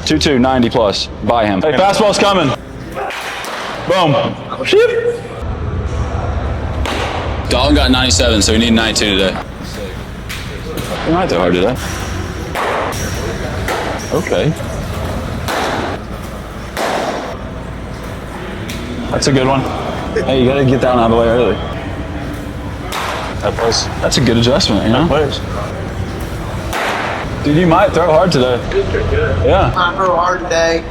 2-2, 90 plus. Buy him. Hey, fastball's coming. Boom. Sheep. Dalton got 97, so we need 92 today. We might throw hard today. Okay. That's a good one. Hey, you gotta get that one out of the way early. That's a good adjustment, you know? Dude, you might throw hard today. Yeah. I throw hard today.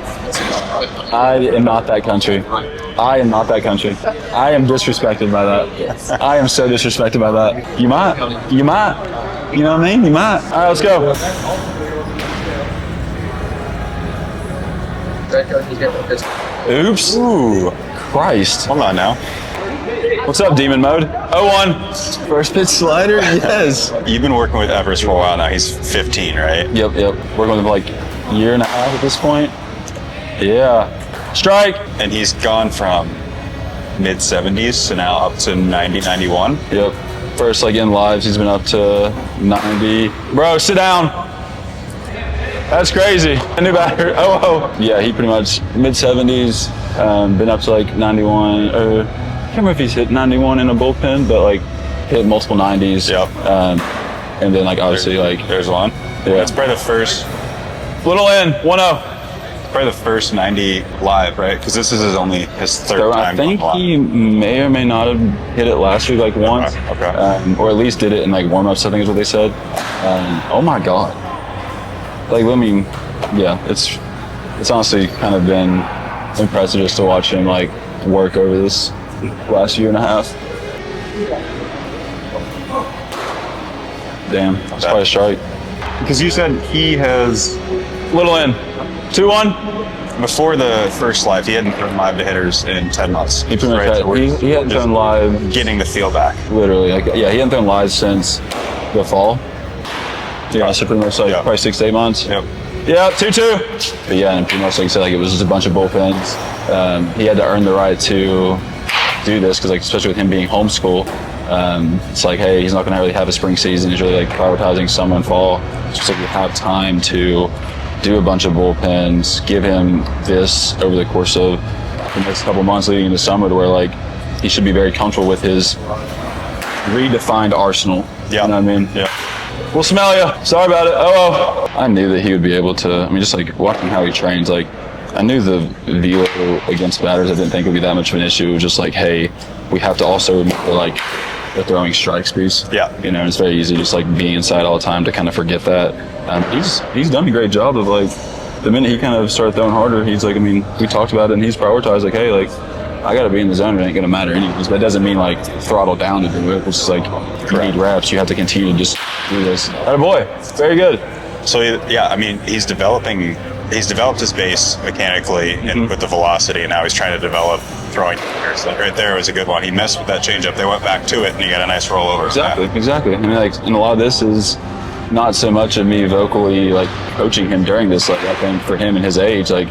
I am not that country. I am not that country. I am disrespected by that. I am so disrespected by that. You might. You might. You know what I mean? You might. All right, let's go. Oops. Ooh. Christ. Hold on now. What's up, demon mode? 0-1. First pitch slider? Yes. You've been working with Everest for a while now. He's 15, right? Yep. Working with him like a year and a half at this point. Yeah. Strike. And he's gone from mid-70s to now up to 90, 91. Yep. First, like in lives, he's been up to 90. Bro, sit down. That's crazy. A new batter. Oh. Yeah, he pretty much mid-70s, been up to like 91. I can't remember if he's hit 91 in a bullpen, but like hit multiple 90s. Yep. And then like obviously there's one. Yeah. It's probably the first. Little in, 1-0. Probably the first 90 live, right? Because this is his third So time. I think he may or may not have hit it last week, like once, or at least did it in like warm-ups. I think is what they said. Oh my god! Like, I mean, yeah, it's honestly kind of been impressive just to watch him like work over this last year and a half. Damn, that's probably a strike. Because you said he has Little in, 2-1. before the first live, he hadn't thrown live to hitters in 10 months. He pretty much had, he hadn't thrown live. Getting the feel back. Literally, like, yeah, he hadn't thrown live since the fall. Yeah, so pretty much like probably 6 to 8 months. Yep. Yeah, 2-2. But yeah, and pretty much like you said, like it was just a bunch of bullpens. He had to earn the right to do this because, like, especially with him being homeschool, it's like, hey, he's not going to really have a spring season. He's really like prioritizing summer and fall. It's just like you have time to do a bunch of bullpens, give him this over the course of the next couple months leading into summer, to where like he should be very comfortable with his redefined arsenal. Yeah. You know what I mean? Yeah. We'll smell you. Sorry about it. Oh. I knew that he would be able to. I mean, just like watching how he trains, like I knew the velo against batters, I didn't think it would be that much of an issue. It was just like, hey, we have to also remember like the throwing strikes piece. Yeah. You know, it's very easy just like being inside all the time to kind of forget that. He's done a great job of like, the minute he kind of started throwing harder, he's like, I mean, we talked about it and he's prioritized like, hey, like I got to be in the zone. It ain't going to matter anyways. That doesn't mean like throttle down to do it. It's just like, you need reps. You have to continue to just do this. Atta boy. Very good. So yeah, I mean, he's developed his base mechanically and with the velocity, and now he's trying to develop throwing. So right there was a good one. He messed with that changeup. They went back to it, and he got a nice rollover. Exactly. I mean, like, and a lot of this is not so much of me vocally like coaching him during this. Like, I think for him and his age, like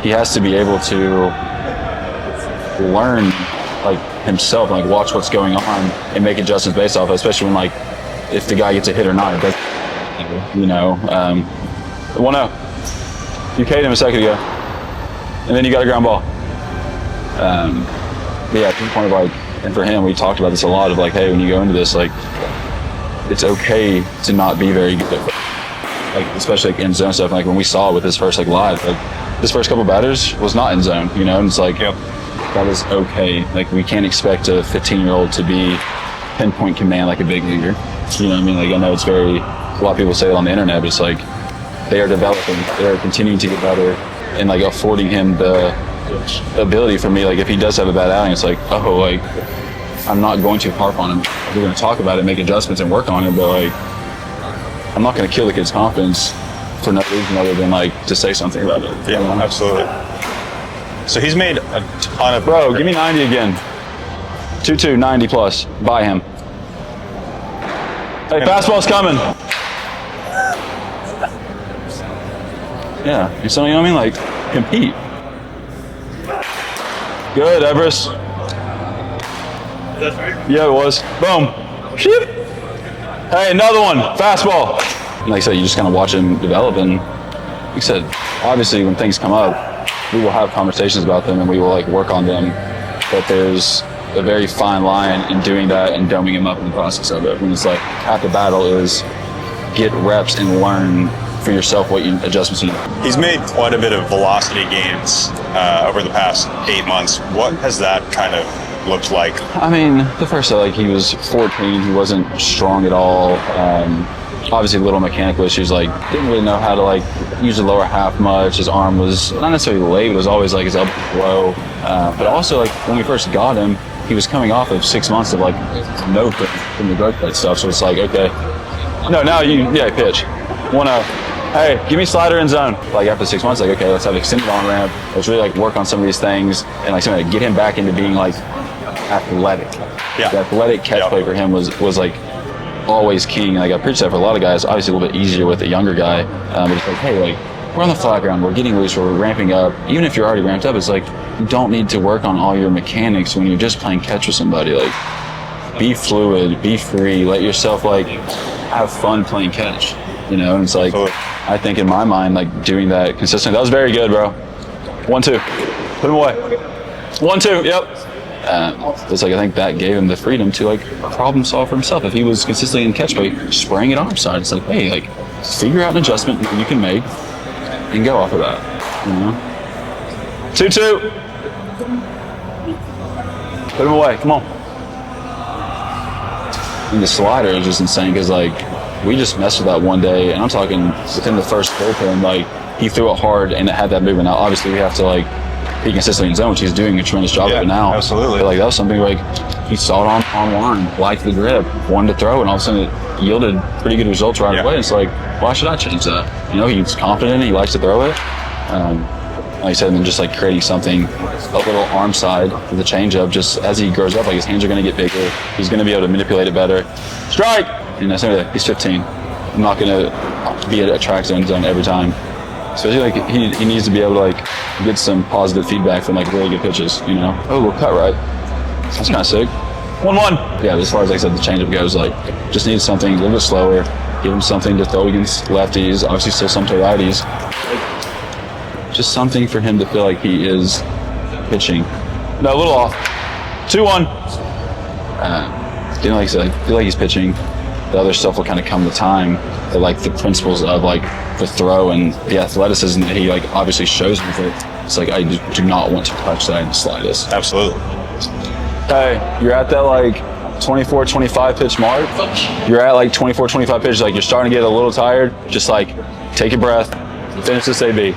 he has to be able to learn like himself, and like watch what's going on and make adjustments based off of, especially when like if the guy gets a hit or not. It doesn't, you know, 1-0. You K'd him a second ago, and then you got a ground ball. But yeah, to the point of like, and for him, we talked about this a lot of like, hey, when you go into this, like, it's okay to not be very good at, like, especially like in zone stuff. Like when we saw it with his first like live, like his first couple batters was not in zone, you know, and it's like, that is okay. Like we can't expect a 15-year-old to be pinpoint command like a big leaguer. You know what I mean? Like I know it's very, a lot of people say it on the internet, but it's like they are developing, they are continuing to get better, and like affording him the ability for me, like if he does have a bad outing, it's like, oh, like I'm not going to harp on him. We're going to talk about it, make adjustments and work on it, but like I'm not going to kill the kid's confidence for no reason other than like to say something about it. Yeah, absolutely. So he's made a ton of... Bro, give me 90 again. 2-2, 90 plus. Buy him. Hey, fastball's coming. Yeah, you know what I mean? Like, compete. Good, Everest. Yeah, it was. Boom. Sheep. Hey, another one. Fastball. Like I said, you just kind of watch him develop, and I said, obviously when things come up, we will have conversations about them and we will like work on them. But there's a very fine line in doing that and doming him up in the process of it. When it's like half the battle is get reps and learn for yourself what adjustments you need. He's made quite a bit of velocity gains over the past 8 months. What has that kind of looked like? I mean, the first like he was 14, he wasn't strong at all. Obviously little mechanical issues, like didn't really know how to like use the lower half much. His arm was not necessarily late, but it was always like his elbow low. But also like when we first got him, he was coming off of 6 months of like no from the growth plate stuff. So it's like, okay, no, now pitch. Hey, give me slider and zone. Like after 6 months, like, okay, let's have extended on ramp. Let's really like work on some of these things and like something to get him back into being like athletic. Yeah. The athletic catch play for him was like always king. Like I preach that for a lot of guys, obviously a little bit easier with a younger guy. But it's like, hey, like we're on the flat ground, we're getting loose, we're ramping up. Even if you're already ramped up, it's like you don't need to work on all your mechanics when you're just playing catch with somebody. Like be fluid, be free, let yourself like have fun playing catch. You know, and it's like I think in my mind, like doing that consistently. That was very good, bro. 1-2. Put him away. 1-2. Yep. It's like I think that gave him the freedom to like problem solve for himself. If he was consistently in catch play, spraying it arm side, it's like, hey, like figure out an adjustment you can make and go off of that. You know. 2-2. Put him away. Come on. And the slider is just insane because like we just messed with that one day, and I'm talking within the first bullpen, like he threw it hard and it had that movement. Now obviously we have to like be consistently in zone, which he's doing a tremendous job of it now. Absolutely. But like that was something like he saw it on line, liked the grip, wanted to throw, and all of a sudden it yielded pretty good results right away. It's like, why should I change that? You know, he's confident in it, he likes to throw it. Like I said, and then just like creating something a little arm side for the changeup. Just as he grows up, like his hands are going to get bigger. He's going to be able to manipulate it better. Strike! And that's anyway, he's 15. I'm not going to be at a track zone every time. Especially like he needs to be able to like get some positive feedback from like really good pitches. You know, oh, we'll cut right. That's kind of sick. 1-1. Yeah, as far as like I said, the changeup goes, like just needs something a little bit slower. Give him something to throw against lefties. Obviously, still some to righties. Just something for him to feel like he is pitching. No, a little off. 2-1. Like I said, I feel like he's pitching. The other stuff will kind of come with time. But like the principles of like the throw and the athleticism that he like obviously shows with it. It's like I do not want to touch that in the slightest. Absolutely. Hey, you're at that like 24, 25 pitch mark. You're at like 24, 25 pitches. Like you're starting to get a little tired. Just like take a breath. Finish this AB.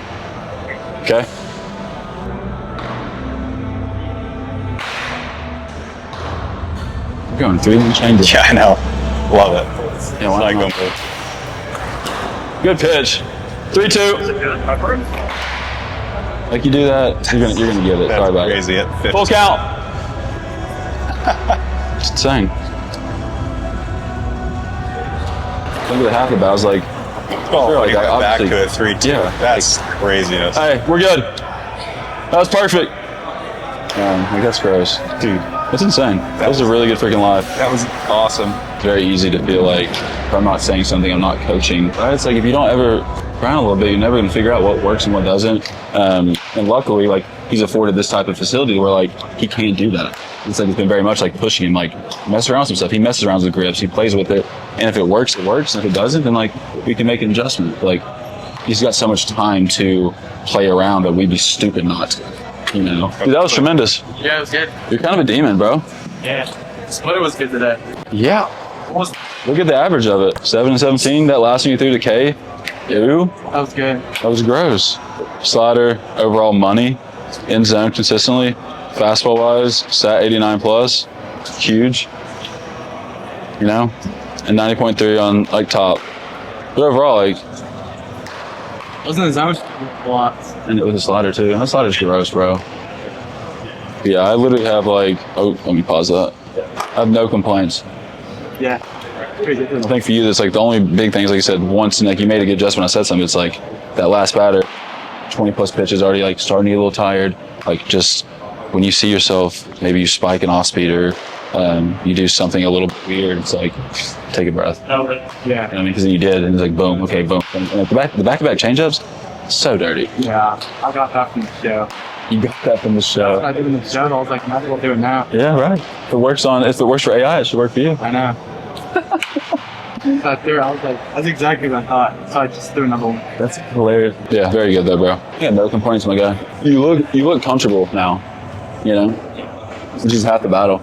Okay. We're going 3-1 change. Yeah, I know. Love it. Yeah, like them. Good pitch. 3-2. Like you do that, you're gonna get it. That's Sorry about crazy. it. Full count. It's insane. Look at the half of it. I was like, like back to a 3-2. Yeah, that's craziness. Hey, we're good. That was perfect. Like that's gross, dude. That's insane. That was a really good freaking live. That was awesome. Very easy to feel like if I'm not saying something, I'm not coaching. Right? It's like if you don't ever grind a little bit, you're never gonna figure out what works and what doesn't. And luckily, like he's afforded this type of facility where like he can't do that. It's like it's been very much like pushing him, like mess around with some stuff. He messes around with grips, he plays with it, and if it works, it works. And if it doesn't, then like we can make an adjustment. Like he's got so much time to play around that we'd be stupid not to. You know, dude, that was tremendous. Yeah, it was good. You're kind of a demon, bro. Yeah, splitter was good today. Yeah. Look at the average of it. 7 and 17. That last one you threw to K. Ew. That was good. That was gross. Slider, overall money, in zone consistently. Fastball wise, sat 89 plus. Huge. You know, and 90.3 on like top. But overall, like. Wasn't the zone a lot. And it was a slider too. That slider's gross, bro. Yeah, I literally have like. Oh, let me pause that. I have no complaints. Yeah. I think for you, that's like the only big things, like you said, once like you made a good adjustment, I said something, it's like that last batter, 20 plus pitches, already like starting to get a little tired. Like just when you see yourself, maybe you spike an off speeder, you do something a little bit weird, it's like, take a breath. Yeah. You know what I mean? Because then you did, and it's like, boom, okay, boom. And the back-to-back changeups, So dirty. Yeah, I got that from the show. You got that from the show. I did in the show, and I was like, might as well do it now. Yeah, right. If it works for AI, it should work for you. I know. So I threw it, I was like, that's exactly what I thought. So I just threw another one. That's hilarious. Yeah, very good though, bro. Yeah, no complaints, my guy. You look comfortable now, you know? Which is half the battle.